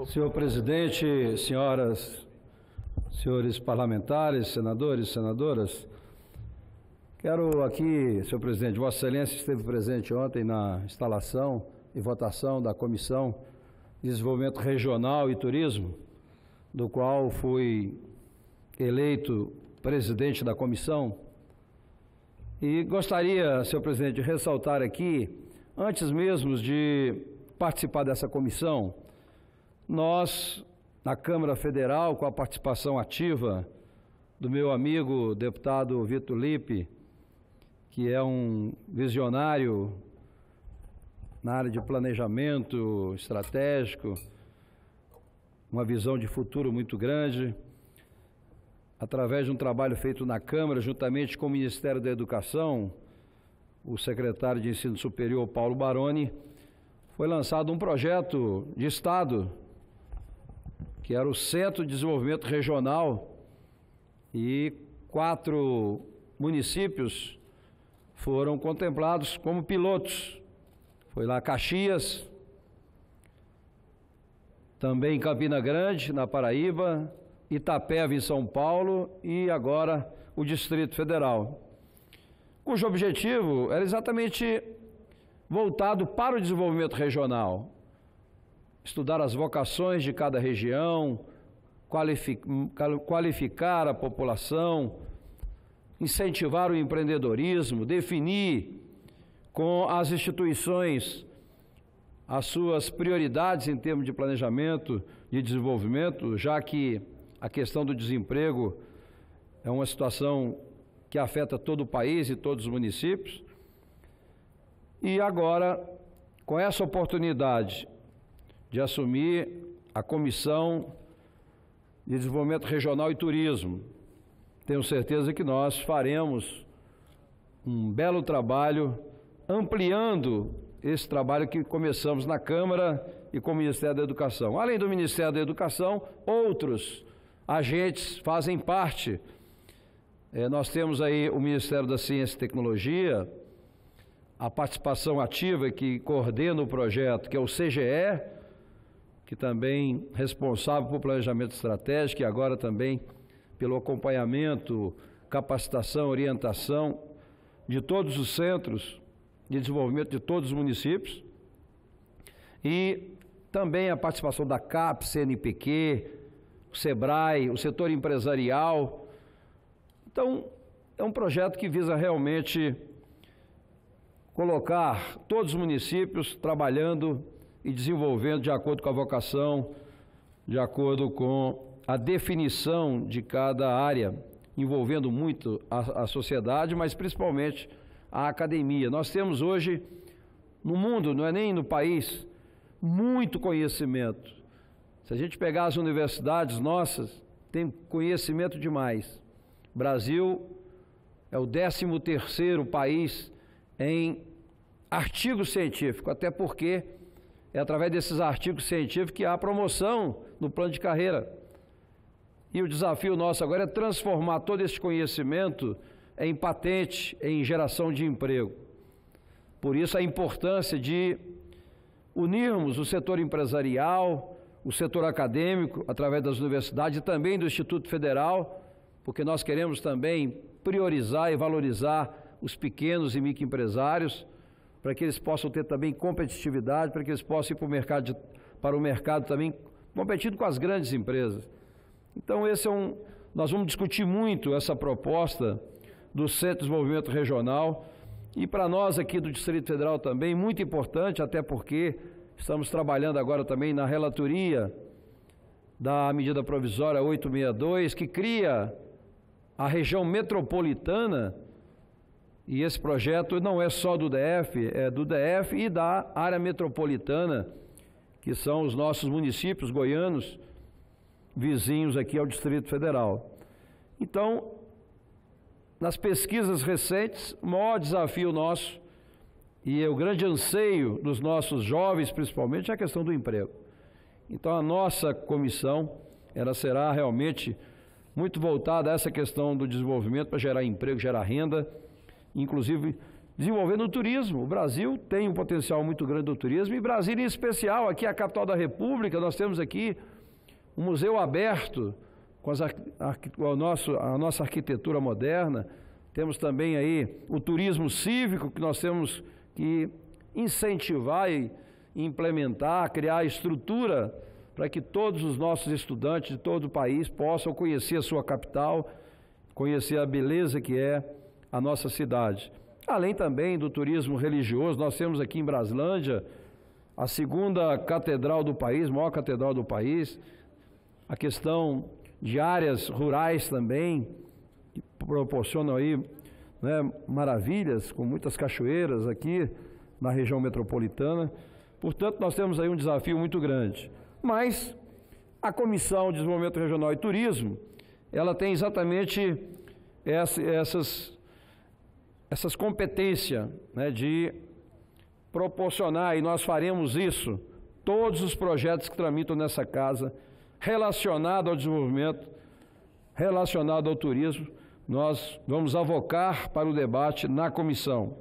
Senhor presidente, senhores parlamentares, senadores, senadoras, quero aqui, senhor presidente, Vossa Excelência esteve presente ontem na instalação e votação da Comissão de Desenvolvimento Regional e Turismo, do qual fui eleito presidente da comissão. E gostaria, senhor presidente, de ressaltar aqui, antes mesmo de participar dessa comissão, nós, na Câmara Federal, com a participação ativa do meu amigo deputado Vitor Lippe, que é um visionário na área de planejamento estratégico, uma visão de futuro muito grande, através de um trabalho feito na Câmara, juntamente com o Ministério da Educação, o secretário de Ensino Superior, Paulo Baroni, foi lançado um projeto de Estado, que era o Centro de Desenvolvimento Regional, e 4 municípios foram contemplados como pilotos. Foi lá Caxias, também Campina Grande, na Paraíba, Itapeva, em São Paulo, e agora o Distrito Federal, cujo objetivo era exatamente voltado para o desenvolvimento regional. Estudar as vocações de cada região, qualificar a população, incentivar o empreendedorismo, definir com as instituições as suas prioridades em termos de planejamento de desenvolvimento, já que a questão do desemprego é uma situação que afeta todo o país e todos os municípios. E agora, com essa oportunidade de assumir a Comissão de Desenvolvimento Regional e Turismo, tenho certeza que nós faremos um belo trabalho, ampliando esse trabalho que começamos na Câmara e com o Ministério da Educação. Além do Ministério da Educação, outros agentes fazem parte. Nós temos aí o Ministério da Ciência e Tecnologia, a participação ativa que coordena o projeto, que é o CGE, que também é responsável por planejamento estratégico e agora também pelo acompanhamento, capacitação, orientação de todos os centros de desenvolvimento de todos os municípios, e também a participação da CAP, CNPq, o SEBRAE, o setor empresarial. Então, é um projeto que visa realmente colocar todos os municípios trabalhando e desenvolvendo de acordo com a vocação, de acordo com a definição de cada área, envolvendo muito a sociedade, mas principalmente a academia. Nós temos hoje, no mundo, não é nem no país, muito conhecimento. Se a gente pegar as universidades nossas, tem conhecimento demais. O Brasil é o 13º país em artigo científico, até porque é através desses artigos científicos que há a promoção no plano de carreira. E o desafio nosso agora é transformar todo esse conhecimento em patente, em geração de emprego. Por isso a importância de unirmos o setor empresarial, o setor acadêmico, através das universidades e também do Instituto Federal, porque nós queremos também priorizar e valorizar os pequenos e microempresários, para que eles possam ter também competitividade, para que eles possam ir para o mercado também competindo com as grandes empresas. Então, nós vamos discutir muito essa proposta do Centro de Desenvolvimento Regional, e para nós aqui do Distrito Federal também, muito importante, até porque estamos trabalhando agora também na relatoria da medida provisória 862, que cria a região metropolitana. E esse projeto não é só do DF, é do DF e da área metropolitana, que são os nossos municípios goianos, vizinhos aqui ao Distrito Federal. Então, nas pesquisas recentes, o maior desafio nosso, e é o grande anseio dos nossos jovens, principalmente, é a questão do emprego. Então, a nossa comissão, ela será realmente muito voltada a essa questão do desenvolvimento para gerar emprego, gerar renda, inclusive desenvolvendo o turismo. O Brasil tem um potencial muito grande do turismo, e Brasília em especial, aqui é a capital da República, nós temos aqui um museu aberto com a nossa arquitetura moderna, temos também aí o turismo cívico, que nós temos que incentivar e implementar, criar estrutura para que todos os nossos estudantes de todo o país possam conhecer a sua capital, conhecer a beleza que é a nossa cidade. Além também do turismo religioso, nós temos aqui em Braslândia a segunda catedral do país, maior catedral do país, a questão de áreas rurais também, que proporcionam aí, né, maravilhas, com muitas cachoeiras aqui na região metropolitana. Portanto, nós temos aí um desafio muito grande. Mas a Comissão de Desenvolvimento Regional e Turismo, ela tem exatamente essas competências, né, de proporcionar, e nós faremos isso, todos os projetos que tramitam nessa casa, relacionado ao desenvolvimento, relacionado ao turismo, nós vamos avocar para o debate na comissão.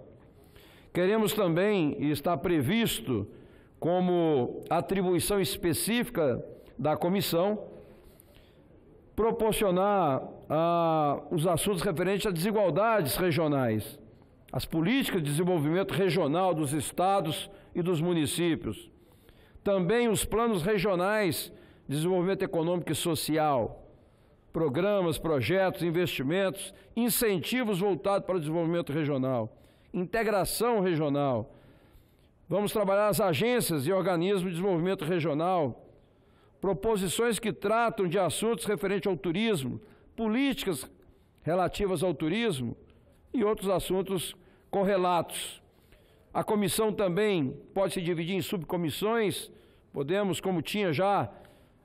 Queremos também, e está previsto como atribuição específica da comissão, proporcionar os assuntos referentes a desigualdades regionais, as políticas de desenvolvimento regional dos estados e dos municípios, também os planos regionais de desenvolvimento econômico e social, programas, projetos, investimentos, incentivos voltados para o desenvolvimento regional, integração regional. Vamos trabalhar as agências e organismos de desenvolvimento regional, proposições que tratam de assuntos referentes ao turismo, políticas relativas ao turismo e outros assuntos correlatos. A comissão também pode se dividir em subcomissões, podemos, como tinha já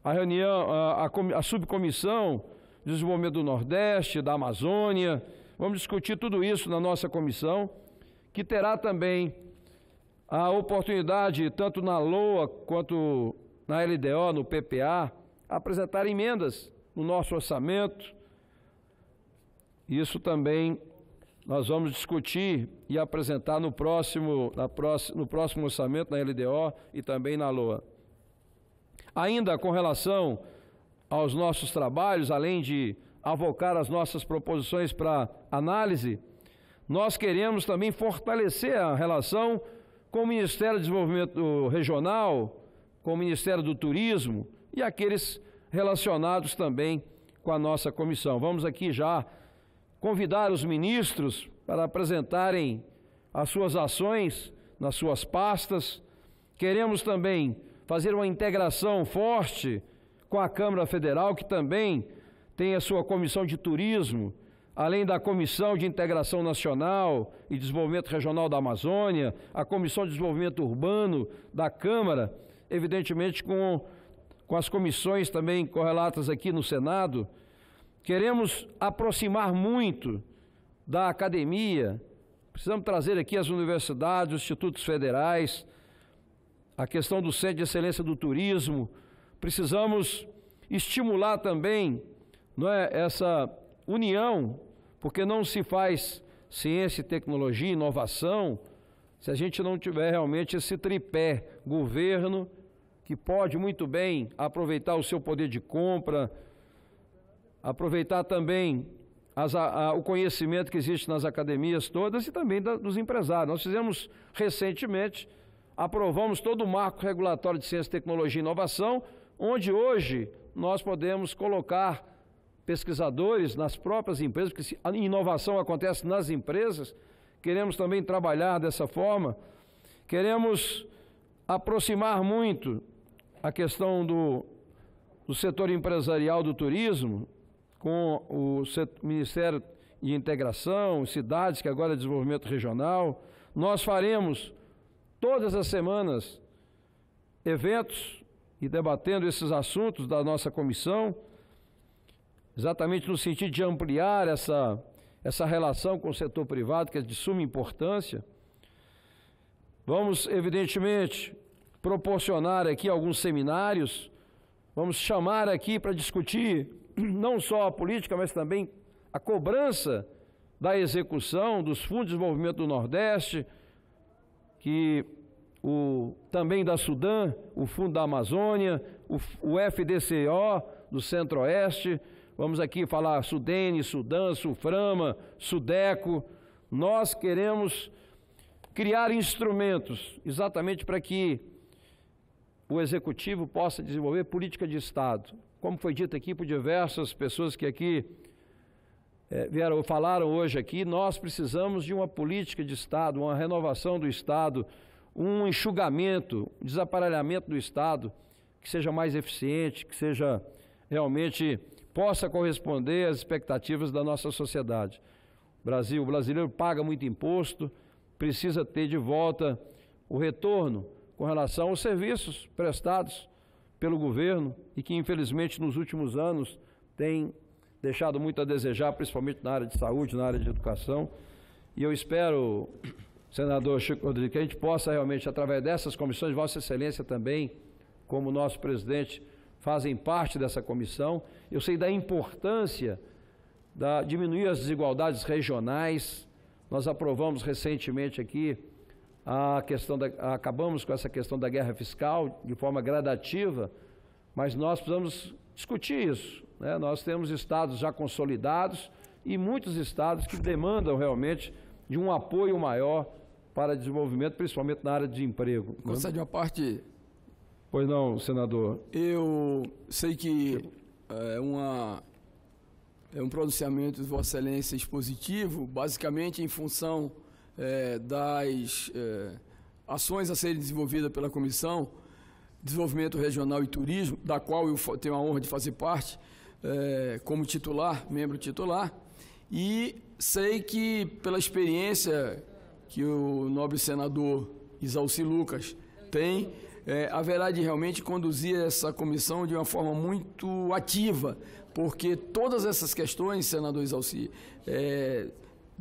a reunião, a subcomissão de desenvolvimento do Nordeste, da Amazônia, vamos discutir tudo isso na nossa comissão, que terá também a oportunidade, tanto na LOA quanto na LDO, no PPA, apresentar emendas no nosso orçamento. Isso também nós vamos discutir e apresentar no próximo orçamento, na LDO e também na LOA. Ainda com relação aos nossos trabalhos, além de avocar as nossas proposições para análise, nós queremos também fortalecer a relação com o Ministério do Desenvolvimento Regional, com o Ministério do Turismo e aqueles relacionados também com a nossa comissão. Vamos aqui já convidar os ministros para apresentarem as suas ações nas suas pastas. Queremos também fazer uma integração forte com a Câmara Federal, que também tem a sua Comissão de Turismo, além da Comissão de Integração Nacional e Desenvolvimento Regional da Amazônia, a Comissão de Desenvolvimento Urbano da Câmara, evidentemente com as comissões também correlatas aqui no Senado. Queremos aproximar muito da academia, precisamos trazer aqui as universidades, os institutos federais, a questão do Centro de Excelência do Turismo, precisamos estimular também, não é, essa união, porque não se faz ciência, tecnologia e inovação se a gente não tiver realmente esse tripé: governo, que pode muito bem aproveitar o seu poder de compra, aproveitar também o conhecimento que existe nas academias todas e também dos empresários. Nós fizemos recentemente, aprovamos todo o marco regulatório de ciência, tecnologia e inovação, onde hoje nós podemos colocar pesquisadores nas próprias empresas, porque a inovação acontece nas empresas. Queremos também trabalhar dessa forma, queremos aproximar muito a questão do setor empresarial do turismo com o Ministério de Integração, cidades, que agora é desenvolvimento regional. Nós faremos todas as semanas eventos e debatendo esses assuntos da nossa comissão, exatamente no sentido de ampliar essa relação com o setor privado, que é de suma importância. Vamos, evidentemente, proporcionar aqui alguns seminários, vamos chamar aqui para discutir não só a política, mas também a cobrança da execução dos Fundos de Desenvolvimento do Nordeste, também da Sudam, o Fundo da Amazônia, o FDCO do Centro-Oeste, vamos aqui falar Sudene, Sudam, Suframa, Sudeco. Nós queremos criar instrumentos exatamente para que o Executivo possa desenvolver política de Estado. Como foi dito aqui por diversas pessoas que aqui falaram hoje aqui, nós precisamos de uma política de Estado, uma renovação do Estado, um enxugamento, um desaparelhamento do Estado que seja mais eficiente, que seja realmente possa corresponder às expectativas da nossa sociedade. O brasileiro paga muito imposto, precisa ter de volta o retorno com relação aos serviços prestados pelo governo e que, infelizmente, nos últimos anos tem deixado muito a desejar, principalmente na área de saúde, na área de educação. E eu espero, senador Chico Rodrigues, que a gente possa realmente, através dessas comissões, Vossa Excelência também, como nosso presidente, fazem parte dessa comissão. Eu sei da importância de diminuir as desigualdades regionais. Nós aprovamos recentemente aqui acabamos com essa questão da guerra fiscal de forma gradativa, mas nós precisamos discutir isso, né? Nós temos estados já consolidados e muitos estados que demandam realmente de um apoio maior para desenvolvimento, principalmente na área de emprego. Concede uma parte. Pois não, senador. Eu sei que é um pronunciamento de Vossa Excelência expositivo, basicamente em função das ações a serem desenvolvidas pela Comissão de Desenvolvimento Regional e Turismo, da qual eu tenho a honra de fazer parte como titular, membro titular, e sei que pela experiência que o nobre senador Isalci Lucas tem, haverá de realmente conduzir essa comissão de uma forma muito ativa, porque todas essas questões, senador Isalci,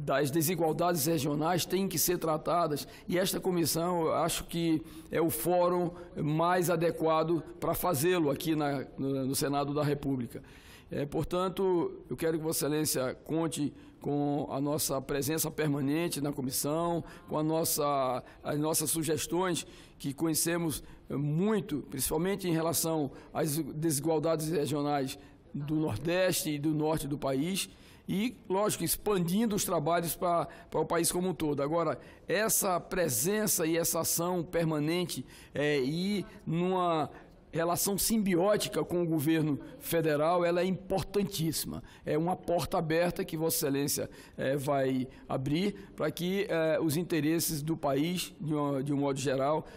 das desigualdades regionais têm que ser tratadas, e esta comissão, eu acho que é o fórum mais adequado para fazê-lo aqui no Senado da República. Portanto, eu quero que Vossa Excelência conte com a nossa presença permanente na comissão, com as nossas sugestões, que conhecemos muito, principalmente em relação às desigualdades regionais do Nordeste e do Norte do país, e, lógico, expandindo os trabalhos para o país como um todo. Agora, essa presença e essa ação permanente e numa relação simbiótica com o governo federal, ela é importantíssima. É uma porta aberta que Vossa Excelência vai abrir para que os interesses do país, de um modo geral,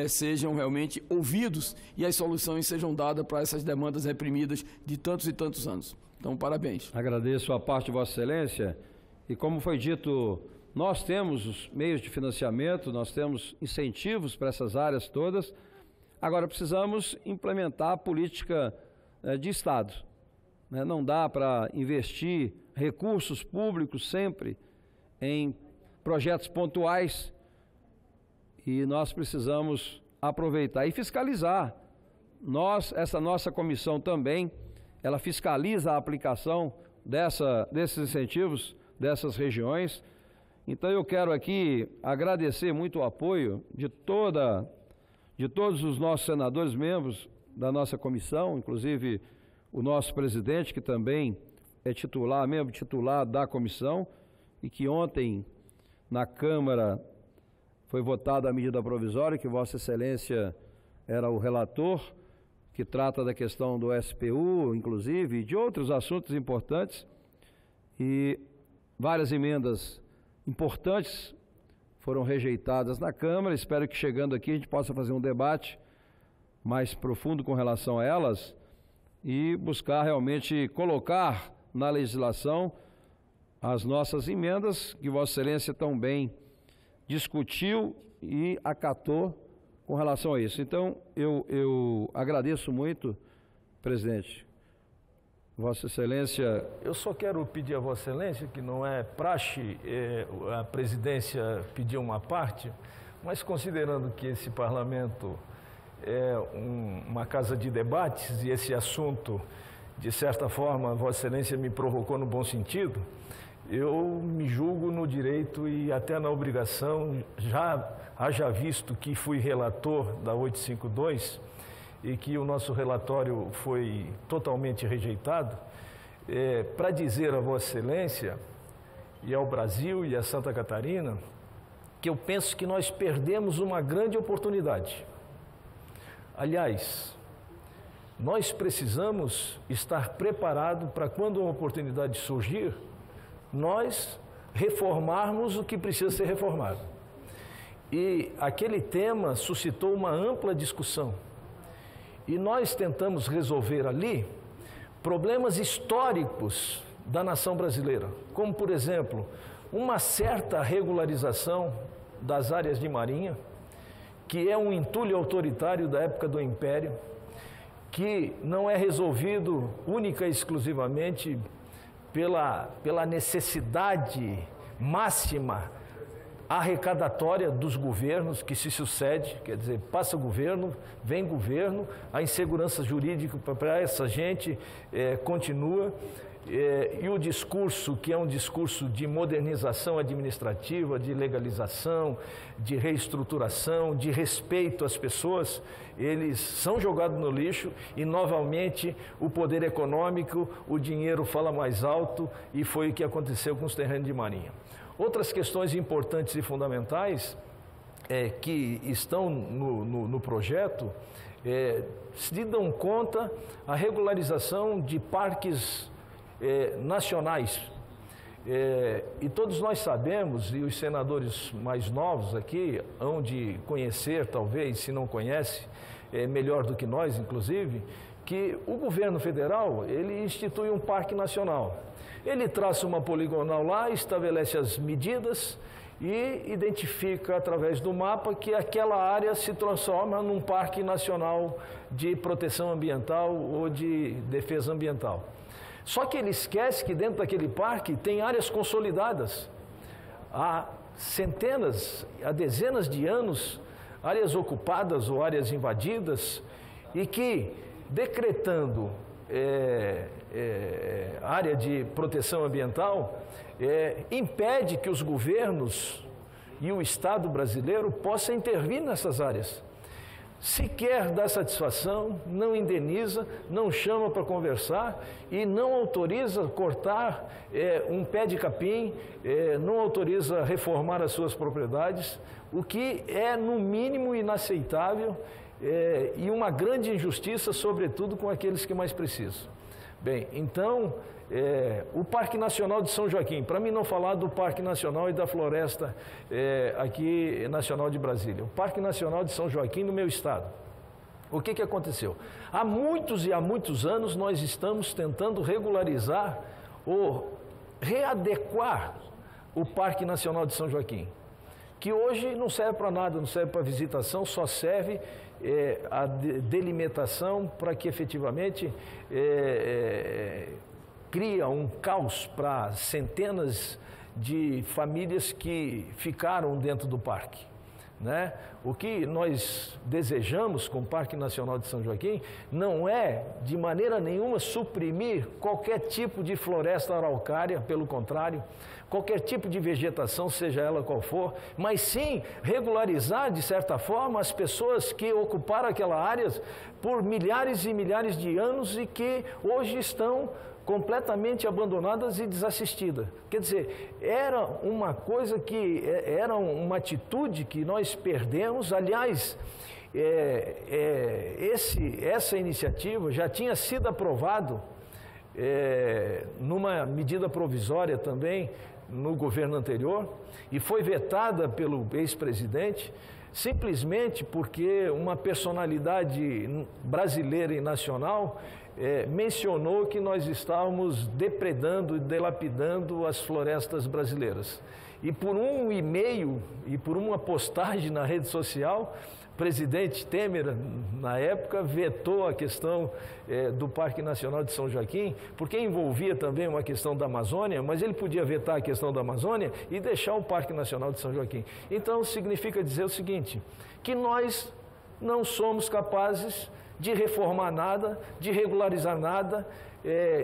sejam realmente ouvidos e as soluções sejam dadas para essas demandas reprimidas de tantos e tantos anos. Então, parabéns. Agradeço a parte de Vossa Excelência. E como foi dito, nós temos os meios de financiamento, nós temos incentivos para essas áreas todas. Agora, precisamos implementar a política de Estado, né? Não dá para investir recursos públicos sempre em projetos pontuais, e nós precisamos aproveitar e fiscalizar. Essa nossa comissão também, ela fiscaliza a aplicação desses incentivos, dessas regiões. Então, eu quero aqui agradecer muito o apoio de todos os nossos senadores, membros da nossa comissão, inclusive o nosso presidente, que também é membro titular da comissão, e que ontem, na Câmara, foi votada a medida provisória, que Vossa Excelência era o relator, que trata da questão do SPU, inclusive, e de outros assuntos importantes, e várias emendas importantes foram rejeitadas na Câmara. Espero que, chegando aqui, a gente possa fazer um debate mais profundo com relação a elas e buscar realmente colocar na legislação as nossas emendas, que Vossa Excelência tão bem discutiu e acatou com relação a isso. Então, eu agradeço muito, presidente. Vossa Excelência... Eu só quero pedir a Vossa Excelência, que não é praxe a presidência pedir uma parte, mas considerando que esse parlamento é uma casa de debates e esse assunto, de certa forma, Vossa Excelência me provocou no bom sentido, eu me julgo no direito e até na obrigação, haja visto que fui relator da 852 e que o nosso relatório foi totalmente rejeitado, para dizer a Vossa Excelência e ao Brasil e a Santa Catarina que eu penso que nós perdemos uma grande oportunidade. Aliás, nós precisamos estar preparados para quando uma oportunidade surgir, nós reformarmos o que precisa ser reformado. E aquele tema suscitou uma ampla discussão. E nós tentamos resolver ali problemas históricos da nação brasileira, como, por exemplo, uma certa regularização das áreas de marinha, que é um entulho autoritário da época do Império, que não é resolvido única e exclusivamente pela necessidade máxima arrecadatória dos governos que se sucede, quer dizer, passa governo, vem governo, a insegurança jurídica para essa gente continua, e o discurso, que é um discurso de modernização administrativa, de legalização, de reestruturação, de respeito às pessoas, eles são jogados no lixo e, novamente, o poder econômico, o dinheiro fala mais alto, e foi o que aconteceu com os terrenos de marinha. Outras questões importantes e fundamentais que estão no projeto se dão conta a regularização de parques nacionais. E todos nós sabemos, e os senadores mais novos aqui hão de conhecer, talvez, se não conhece, melhor do que nós, inclusive, que o governo federal, ele institui um parque nacional. Ele traça uma poligonal lá, estabelece as medidas e identifica através do mapa que aquela área se transforma num parque nacional de proteção ambiental ou de defesa ambiental. Só que ele esquece que dentro daquele parque tem áreas consolidadas. Há centenas, há dezenas de anos, áreas ocupadas ou áreas invadidas, e que, decretando área de proteção ambiental, impede que os governos e o Estado brasileiro possam intervir nessas áreas. Sequer dá satisfação, não indeniza, não chama para conversar e não autoriza cortar um pé de capim, não autoriza reformar as suas propriedades, o que é, no mínimo, inaceitável e uma grande injustiça, sobretudo com aqueles que mais precisam. Bem, então, o Parque Nacional de São Joaquim, para mim não falar do Parque Nacional e da Floresta aqui Nacional de Brasília, o Parque Nacional de São Joaquim no meu estado. O que aconteceu? Há muitos e há muitos anos nós estamos tentando regularizar ou readequar o Parque Nacional de São Joaquim, que hoje não serve para nada, não serve para visitação, só serve a delimitação para que efetivamente cria um caos para centenas de famílias que ficaram dentro do parque, né? O que nós desejamos com o Parque Nacional de São Joaquim não é, de maneira nenhuma, suprimir qualquer tipo de floresta araucária, pelo contrário, qualquer tipo de vegetação, seja ela qual for, mas sim regularizar, de certa forma, as pessoas que ocuparam aquela área por milhares e milhares de anos e que hoje estão completamente abandonadas e desassistidas. Quer dizer, era uma coisa que, era uma atitude que nós perdemos. Aliás, essa iniciativa já tinha sido aprovado numa medida provisória também no governo anterior e foi vetada pelo ex-presidente, simplesmente porque uma personalidade brasileira e nacional mencionou que nós estávamos depredando e dilapidando as florestas brasileiras. E por um e-mail e por uma postagem na rede social, o presidente Temer, na época, vetou a questão do Parque Nacional de São Joaquim, porque envolvia também uma questão da Amazônia, mas ele podia vetar a questão da Amazônia e deixar o Parque Nacional de São Joaquim. Então, significa dizer o seguinte, que nós não somos capazes de reformar nada, de regularizar nada,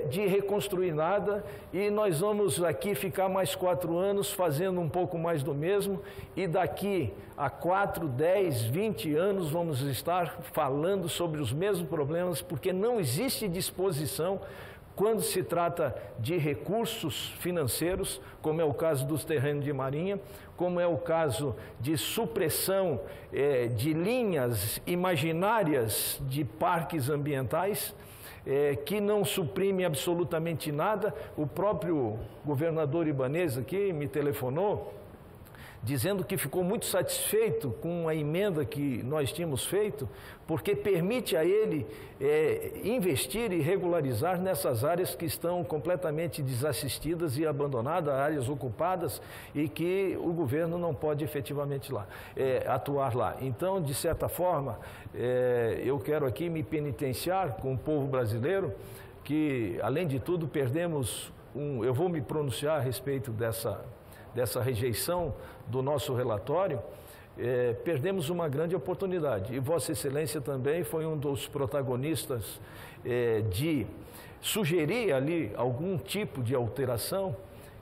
de reconstruir nada, e nós vamos aqui ficar mais 4 anos fazendo um pouco mais do mesmo, e daqui a 4, 10, 20 anos vamos estar falando sobre os mesmos problemas, porque não existe disposição quando se trata de recursos financeiros, como é o caso dos terrenos de marinha, como é o caso de supressão de linhas imaginárias de parques ambientais, que não suprime absolutamente nada. O próprio governador Ibanez aqui me telefonou, dizendo que ficou muito satisfeito com a emenda que nós tínhamos feito, porque permite a ele investir e regularizar nessas áreas que estão completamente desassistidas e abandonadas, áreas ocupadas, e que o governo não pode efetivamente atuar lá. Então, de certa forma, eu quero aqui me penitenciar com o povo brasileiro, que, além de tudo, perdemos eu vou me pronunciar a respeito dessa rejeição do nosso relatório. Perdemos uma grande oportunidade, e Vossa Excelência também foi um dos protagonistas de sugerir ali algum tipo de alteração,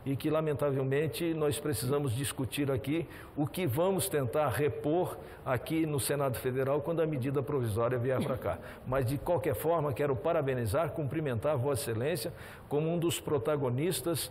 e que lamentavelmente nós precisamos discutir aqui o que vamos tentar repor aqui no Senado Federal quando a medida provisória vier para cá. Mas de qualquer forma quero parabenizar, cumprimentar Vossa Excelência como um dos protagonistas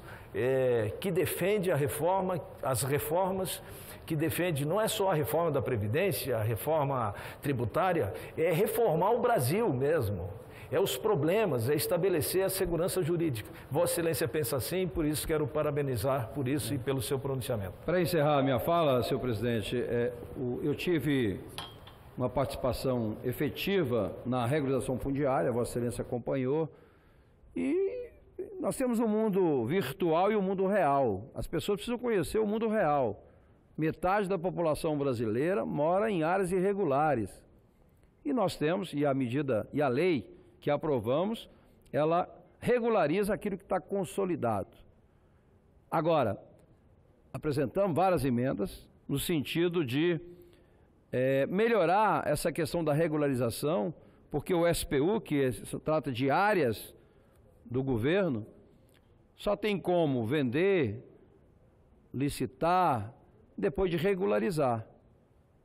que defende a reforma, as reformas, que defende não é só a reforma da Previdência, a reforma tributária, é reformar o Brasil mesmo. É os problemas, é estabelecer a segurança jurídica. Vossa Excelência pensa assim, por isso quero parabenizar por isso e pelo seu pronunciamento. Para encerrar a minha fala, senhor presidente, eu tive uma participação efetiva na regularização fundiária, Vossa Excelência acompanhou, e nós temos um mundo virtual e um mundo real. As pessoas precisam conhecer o mundo real. Metade da população brasileira mora em áreas irregulares. E nós temos, e a lei que aprovamos, ela regulariza aquilo que está consolidado. Agora, apresentamos várias emendas no sentido de melhorar essa questão da regularização, porque o SPU, que se trata de áreas do governo, só tem como vender, licitar, depois de regularizar.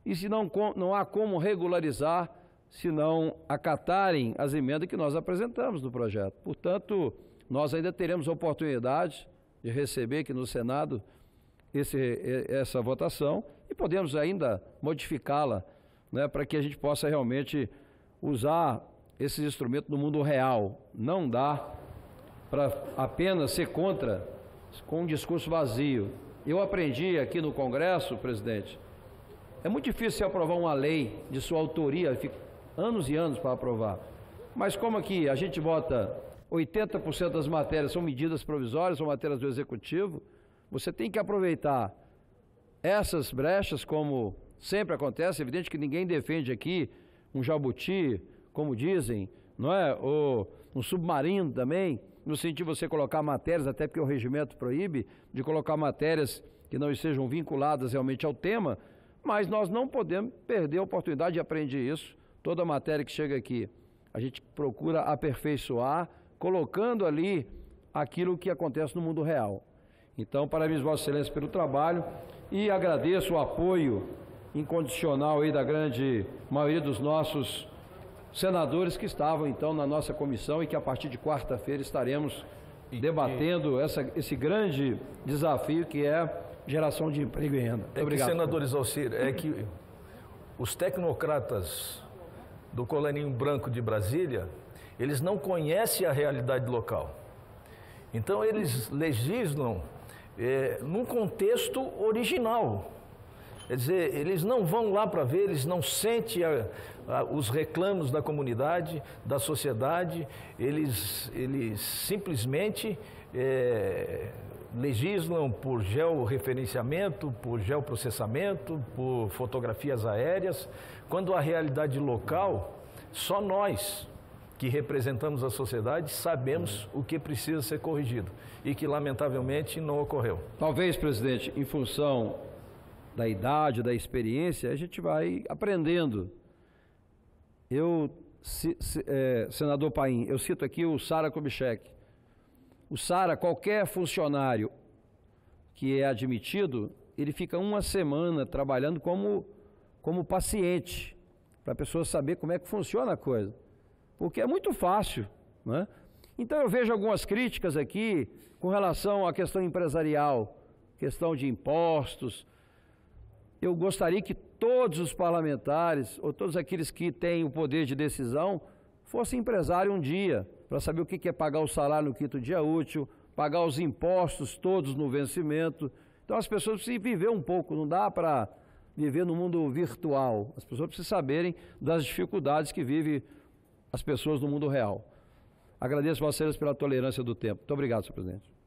E se não há como regularizar, se não acatarem as emendas que nós apresentamos no projeto. Portanto, nós ainda teremos a oportunidade de receber aqui no Senado essa votação, e podemos ainda modificá-la, né, para que a gente possa realmente usar esses instrumentos no mundo real. Não dá para apenas ser contra com um discurso vazio. Eu aprendi aqui no Congresso, presidente, é muito difícil aprovar uma lei de sua autoria, fica anos e anos para aprovar. Mas como aqui a gente vota 80% das matérias são medidas provisórias, são matérias do Executivo, você tem que aproveitar essas brechas, como sempre acontece. É evidente que ninguém defende aqui um jabuti, como dizem, não é? Ou um submarino também, no sentido de você colocar matérias, até porque o regimento proíbe, de colocar matérias que não estejam vinculadas realmente ao tema, mas nós não podemos perder a oportunidade de aprender isso. Toda matéria que chega aqui, a gente procura aperfeiçoar, colocando ali aquilo que acontece no mundo real. Então, parabéns, Vossa Excelência, pelo trabalho, e agradeço o apoio incondicional aí da grande maioria dos nossos senadores que estavam, então, na nossa comissão, e que a partir de quarta-feira estaremos debatendo esse grande desafio que é geração de emprego e renda. Obrigado. Senadores Alcir, é que os tecnocratas do colarinho branco de Brasília, eles não conhecem a realidade local. Então, eles legislam num contexto original. Quer dizer, eles não vão lá para ver, eles não sentem os reclamos da comunidade, da sociedade, eles simplesmente legislam por georreferenciamento, por geoprocessamento, por fotografias aéreas, quando a realidade local, só nós que representamos a sociedade sabemos o que precisa ser corrigido e que lamentavelmente não ocorreu. Talvez, presidente, em função da idade, da experiência, a gente vai aprendendo. Eu senador Paim, eu cito aqui o Sara Kubitschek. O Sara, qualquer funcionário que é admitido, ele fica uma semana trabalhando como paciente, para a pessoa saber como é que funciona a coisa. Porque é muito fácil, né? Então eu vejo algumas críticas aqui com relação à questão empresarial, questão de impostos. Eu gostaria que todos os parlamentares, ou todos aqueles que têm o poder de decisão, fossem empresário um dia, para saber o que é pagar o salário no quinto dia útil, pagar os impostos todos no vencimento. Então as pessoas precisam viver um pouco, não dá para viver no mundo virtual. As pessoas precisam saberem das dificuldades que vivem as pessoas no mundo real. Agradeço a vocês pela tolerância do tempo. Muito obrigado, senhor presidente.